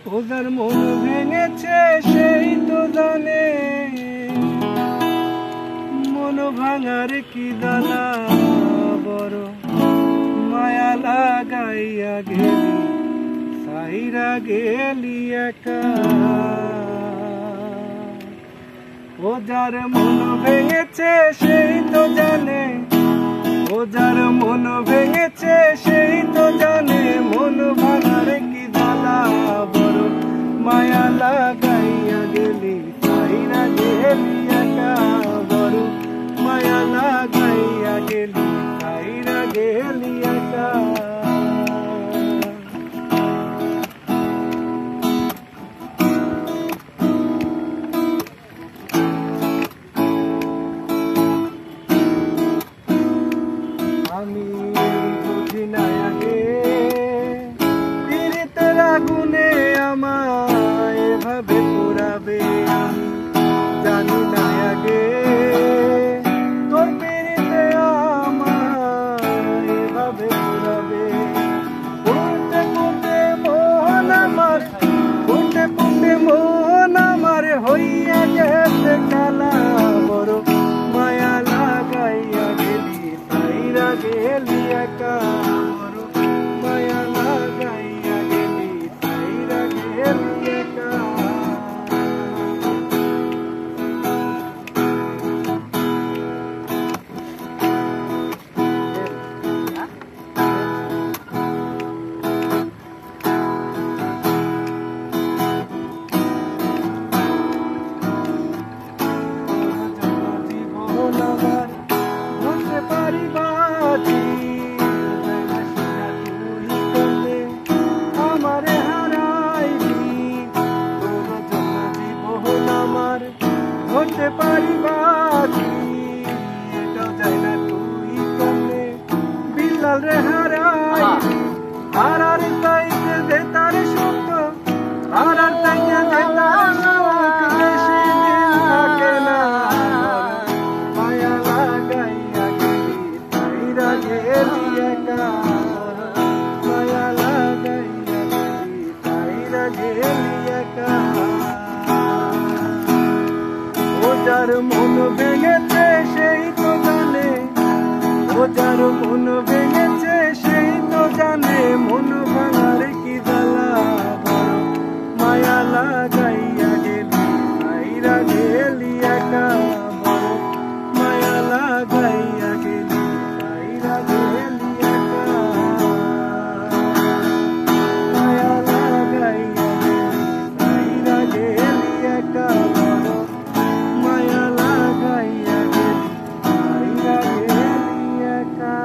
ওদের মন ভেঙেছে সেই তো জানে, মন ভাঙার কি দানা, বড় মায়া লাগাইয়া গেলি, সাইরা গেলি একা। ও যার মন ভেঙেছে সেই তো জানে, ও যার মন ভেঙেছে সেই তো জানে, মন ভাঙার কি দানা, বড় মায়া লাগাইয়া গেলি, সাইরা গেলি একা। বড় মায়া লাগাইয়া গেলি, সাইরা গেলি একা। আমি বুঝি না আগে পীড়িতের আগুনে আমায় এভাবে পোড়াবে, আমি জানি না আগে তোর পীড়িতে আমায় এভাবে পোড়াবে। ফুটে ফুটে মোহন আমার, ফুটে ফুটে মোহন আমার হইয়া গেছে কালা, বড় মায়া লাগাইয়া গেলি, সাইরা গেলি একা। বড় মায়া লাগাইয়া গেলি, সাইরা গেলি একা। হতে পারি বাকি এটাও যায় না তুই করলে, বিল্লাল রে হারাই হারার চাইতে দে তার সুখ, হারার চাইতে দে তার সুখ, বেশি দিন থাকে না। মায়া লাগাইয়া গেলি, সাইরা গেলি একা। মায়া লাগাইয়া গেলি, সাইরা গেলি একা। ও যার মন ভেঙেছে সেই তো জানে, ও যার মন ভেঙেছে সেই তো জানে, মন ভাঙার কি জ্বালা, বড় মায়া লাগাইয়া গেলি, সাইরা গেলি একা। বড় মায়া লাগাইয়া গেলি, সাইরা গেলি একা। মায়া লাগাইয়া গেলি, সাইরা গেলি একা। মায়া লাগাইয়া গেলি, সাইরা গেলি একা।